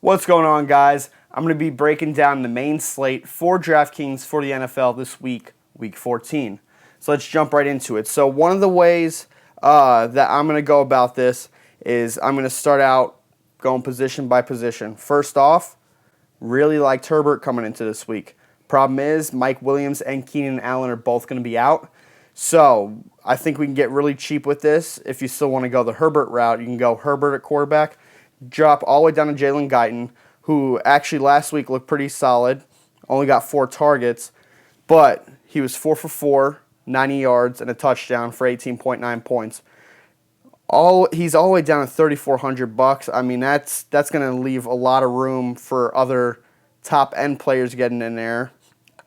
What's going on, guys? I'm going to be breaking down the main slate for DraftKings for the NFL this week, Week 14. So let's jump right into it. So one of the ways that I'm going to go about this is I'm going to start out going position by position. First off, really liked Herbert coming into this week. Problem is, Mike Williams and Keenan Allen are both going to be out. So I think we can get really cheap with this. If you still want to go the Herbert route, you can go Herbert at quarterback. Drop all the way down to Jalen Guyton, who actually last week looked pretty solid. Only got 4 targets, but he was 4 for 4, 90 yards, and a touchdown for 18.9 points. He's all the way down to $3,400. I mean, that's going to leave a lot of room for other top-end players getting in there.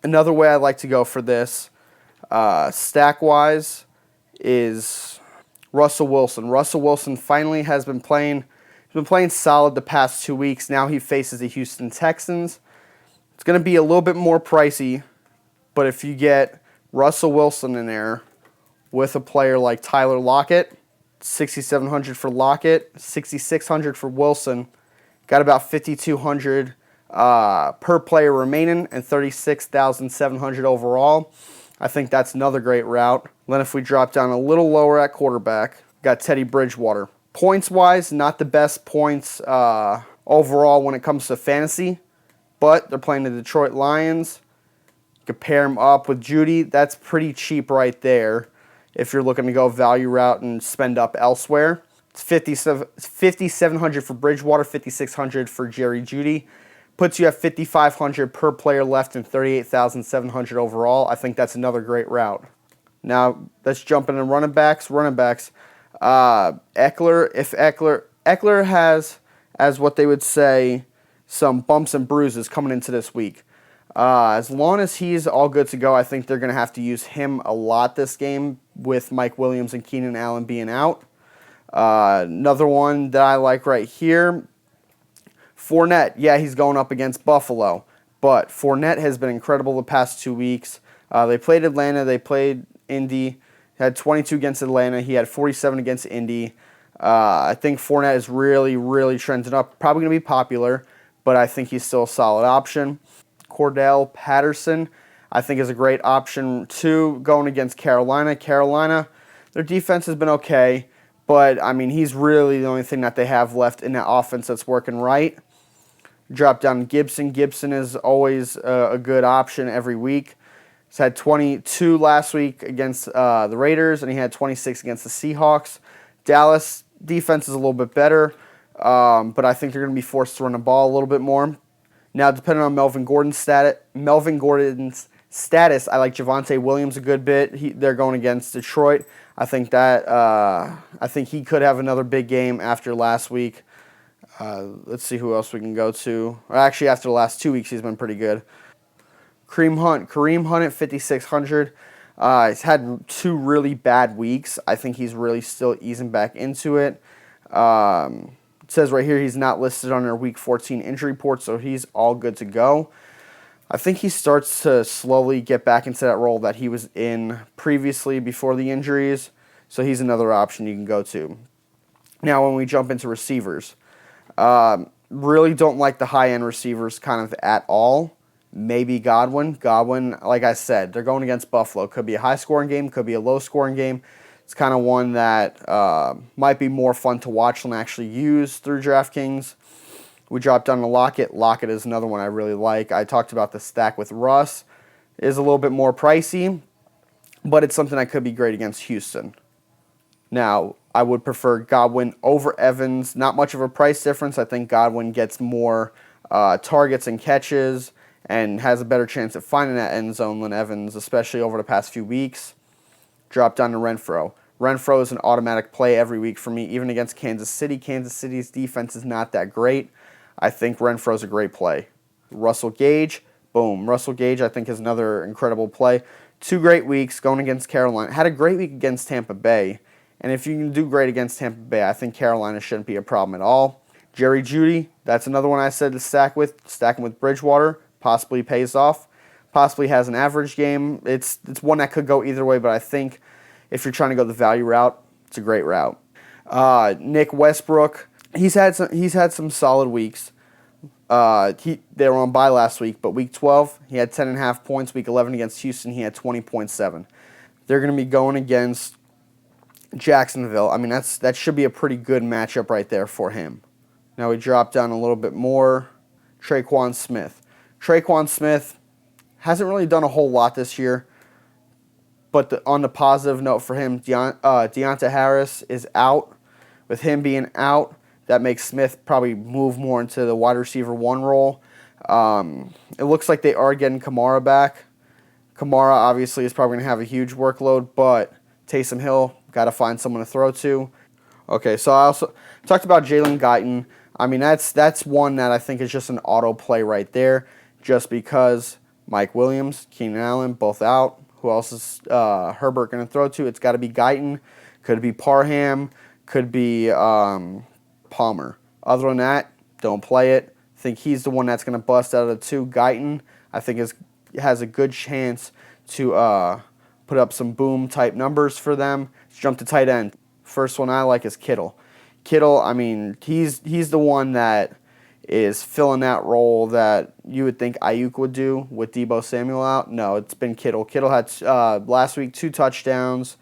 Another way I like to go for this, stack-wise, is Russell Wilson. Russell Wilson finally has been playing. He's been playing solid the past 2 weeks. Now he faces the Houston Texans. It's going to be a little bit more pricey, but if you get Russell Wilson in there with a player like Tyler Lockett, $6,700 for Lockett, $6,600 for Wilson, got about $5,200 per player remaining and $36,700 overall. I think that's another great route. Then if we drop down a little lower at quarterback, got Teddy Bridgewater. Points-wise, not the best points overall when it comes to fantasy, but they're playing the Detroit Lions. You can pair him up with Judy. That's pretty cheap right there if you're looking to go value route and spend up elsewhere. It's $5,700 for Bridgewater, $5,600 for Jerry Judy. Puts you at $5,500 per player left and $38,700 overall. I think that's another great route. Now, let's jump into running backs. Eckler has, as what they would say, some bumps and bruises coming into this week. As long as he's all good to go, I think they're going to have to use him a lot this game with Mike Williams and Keenan Allen being out. Another one that I like right here, Fournette. Yeah, he's going up against Buffalo, but Fournette has been incredible the past 2 weeks. They played Atlanta, they played Indy. Had 22 against Atlanta. He had 47 against Indy. I think Fournette is really, really trending up. Probably going to be popular, but I think he's still a solid option. Cordell Patterson, I think, is a great option too, going against Carolina. Carolina, their defense has been okay, but, I mean, he's really the only thing that they have left in that offense that's working right. Drop down to Gibson. Gibson is always a good option every week. He's had 22 last week against the Raiders, and he had 26 against the Seahawks. Dallas defense is a little bit better, but I think they're going to be forced to run the ball a little bit more. Now, depending on Melvin Gordon's status, I like Javonte Williams a good bit. They're going against Detroit. I think he could have another big game after last week. Let's see who else we can go to. Actually, after the last 2 weeks, he's been pretty good. Kareem Hunt at $5,600. He's had 2 really bad weeks. I think he's really still easing back into it. It says right here he's not listed on our Week 14 injury report, so he's all good to go. I think he starts to slowly get back into that role that he was in previously before the injuries, so he's another option you can go to. Now, when we jump into receivers, really don't like the high-end receivers kind of at all. Maybe Godwin. Godwin, like I said, they're going against Buffalo. Could be a high-scoring game, could be a low-scoring game. It's kind of one that might be more fun to watch than actually use through DraftKings. We dropped down to Lockett. Lockett is another one I really like. I talked about the stack with Russ. It is a little bit more pricey, but it's something that could be great against Houston. Now, I would prefer Godwin over Evans. Not much of a price difference. I think Godwin gets more targets and catches and has a better chance at finding that end zone than Evans, especially over the past few weeks. Drop down to Renfrow. Renfrow is an automatic play every week for me, even against Kansas City. Kansas City's defense is not that great. I think Renfrow's a great play. Russell Gage, boom. Russell Gage, I think, is another incredible play. 2 great weeks going against Carolina. Had a great week against Tampa Bay. And if you can do great against Tampa Bay, I think Carolina shouldn't be a problem at all. Jerry Judy, that's another one I said to stack with. Stacking with Bridgewater, possibly pays off. Possibly has an average game. It's one that could go either way, but I think if you're trying to go the value route, it's a great route. Nick Westbrook, he's had some solid weeks, They were on bye last week, but week 12 he had 10.5 points. Week 11 against Houston he had 20.7. They're going to be going against Jacksonville. I mean that should be a pretty good matchup right there for him. Now we drop down a little bit more. Traquan Smith. Traquan Smith hasn't really done a whole lot this year, but on the positive note for him, Deonta Harris is out. With him being out, that makes Smith probably move more into the wide receiver 1 role. It looks like they are getting Kamara back. Kamara obviously is probably going to have a huge workload, but Taysom Hill, got to find someone to throw to. Okay, so I also talked about Jalen Guyton. I mean, that's one that I think is just an auto play right there, just because Mike Williams, Keenan Allen, both out. Who else is Herbert going to throw to? It's got to be Guyton. Could be Parham. Could be Palmer. Other than that, don't play it. I think he's the one that's going to bust out of the two. Guyton, I think, has a good chance to put up some boom-type numbers for them. Let's jump to tight end. First one I like is Kittle. Kittle, I mean, he's the one that is filling that role that you would think Ayuk would do with Deebo Samuel out. No, it's been Kittle. Kittle had last week 2 touchdowns.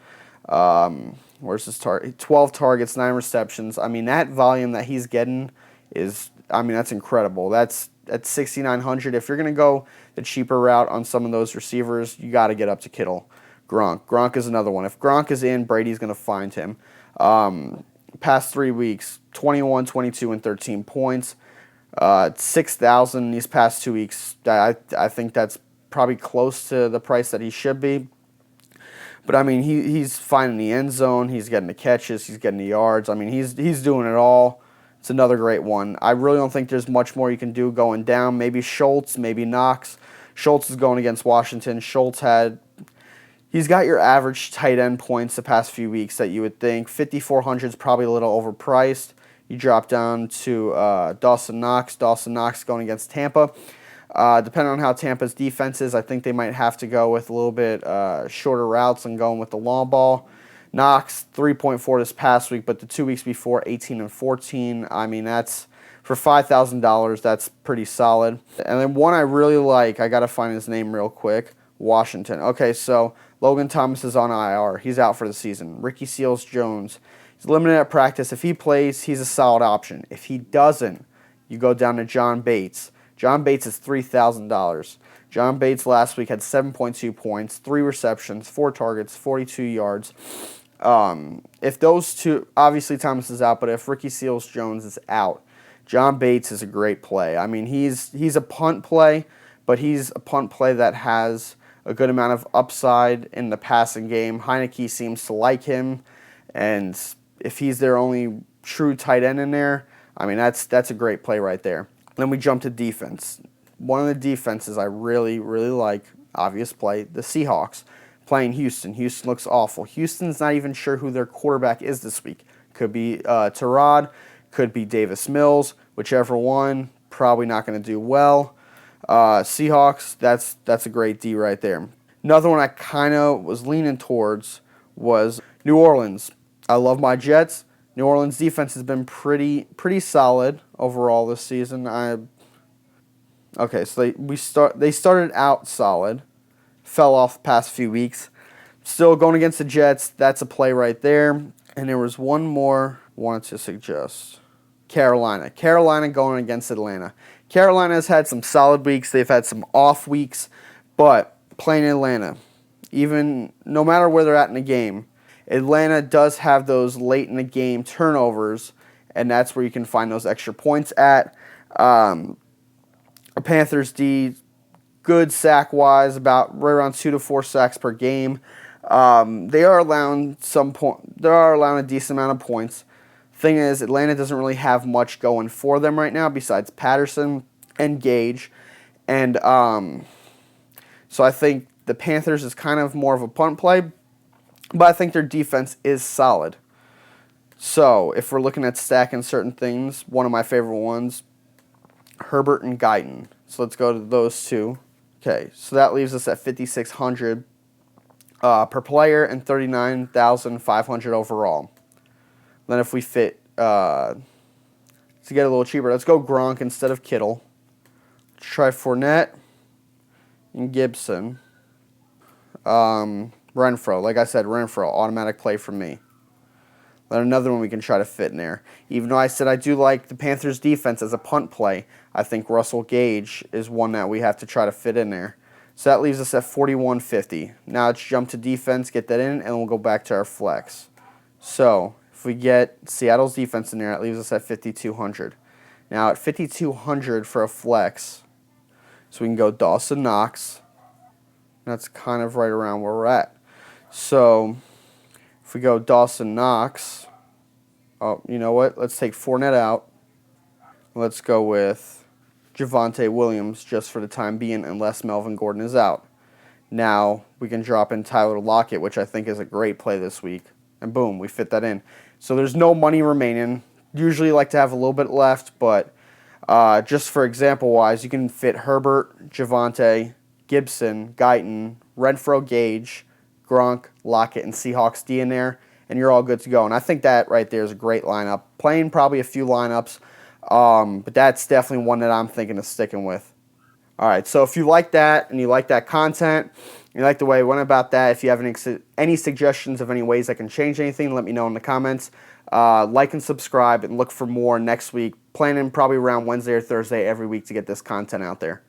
Where's his target? 12 targets, 9 receptions. I mean, that volume that he's getting is, I mean, that's incredible. That's at 6,900. If you're going to go the cheaper route on some of those receivers, you got to get up to Kittle. Gronk is another one. If Gronk is in, Brady's going to find him. Past 3 weeks, 21, 22, and 13 points. 6,000 these past 2 weeks. I think that's probably close to the price that he should be. But I mean, he's finding the end zone. He's getting the catches. He's getting the yards. I mean, he's doing it all. It's another great one. I really don't think there's much more you can do going down. Maybe Schultz, maybe Knox. Schultz is going against Washington. He's got your average tight end points the past few weeks that you would think. 5,400 is probably a little overpriced. You drop down to Dawson Knox. Dawson Knox going against Tampa. Depending on how Tampa's defense is, I think they might have to go with a little bit shorter routes and going with the long ball. Knox, 3.4 this past week, but the 2 weeks before, 18 and 14. I mean, that's for $5,000, that's pretty solid. And then one I really like, I got to find his name real quick, Washington. Okay, so Logan Thomas is on IR. He's out for the season. Ricky Seals-Jones, he's limited at practice. If he plays, he's a solid option. If he doesn't, you go down to John Bates. John Bates is $3,000. John Bates last week had 7.2 points, 3 receptions, 4 targets, 42 yards. If those two, obviously Thomas is out, but if Ricky Seals-Jones is out, John Bates is a great play. I mean, he's a punt play, but he's a punt play that has a good amount of upside in the passing game. Heineke seems to like him, and if he's their only true tight end in there, I mean, that's a great play right there. Then we jump to defense. One of the defenses I really, really like, obvious play, the Seahawks playing Houston. Houston looks awful. Houston's not even sure who their quarterback is this week. Could be Tyrod, could be Davis Mills, whichever one, probably not going to do well. Seahawks, that's a great D right there. Another one I kind of was leaning towards was New Orleans. I love my Jets. New Orleans defense has been pretty solid overall this season. So they started out solid, fell off the past few weeks. Still going against the Jets. That's a play right there. And there was one more I wanted to suggest. Carolina going against Atlanta. Carolina has had some solid weeks. They've had some off weeks, but playing Atlanta, even no matter where they're at in the game, Atlanta does have those late in the game turnovers, and that's where you can find those extra points at. Panthers D, good sack-wise, about right around 2 to 4 sacks per game. They are allowing a decent amount of points. Thing is, Atlanta doesn't really have much going for them right now besides Patterson and Gage. And so I think the Panthers is kind of more of a punt play, but I think their defense is solid. So if we're looking at stacking certain things, one of my favorite ones, Herbert and Guyton. So let's go to those two. Okay, so that leaves us at $5,600 per player and $39,500 overall. Then if we fit to get a little cheaper. Let's go Gronk instead of Kittle. Let's try Fournette and Gibson. Renfro, like I said, Renfro, automatic play for me. Then another one we can try to fit in there. Even though I said I do like the Panthers defense as a punt play, I think Russell Gage is one that we have to try to fit in there. So that leaves us at 41.50. Now let's jump to defense, get that in, and we'll go back to our flex. So if we get Seattle's defense in there, that leaves us at 5,200. Now at 5,200 for a flex, so we can go Dawson Knox. That's kind of right around where we're at. So if we go Dawson Knox, oh, you know what? Let's take Fournette out. Let's go with Javonte Williams just for the time being, unless Melvin Gordon is out. Now we can drop in Tyler Lockett, which I think is a great play this week. And boom, we fit that in. So there's no money remaining. Usually like to have a little bit left, but just for example-wise, you can fit Herbert, Javonte, Gibson, Guyton, Renfro, Gage, Gronk, Lockett, and Seahawks D in there, and you're all good to go. And I think that right there is a great lineup. Playing probably a few lineups, but that's definitely one that I'm thinking of sticking with. All right, so if you like that and you like that content, you like the way I went about that, if you have any suggestions of any ways I can change anything, let me know in the comments. Like and subscribe and look for more next week. Planning probably around Wednesday or Thursday every week to get this content out there.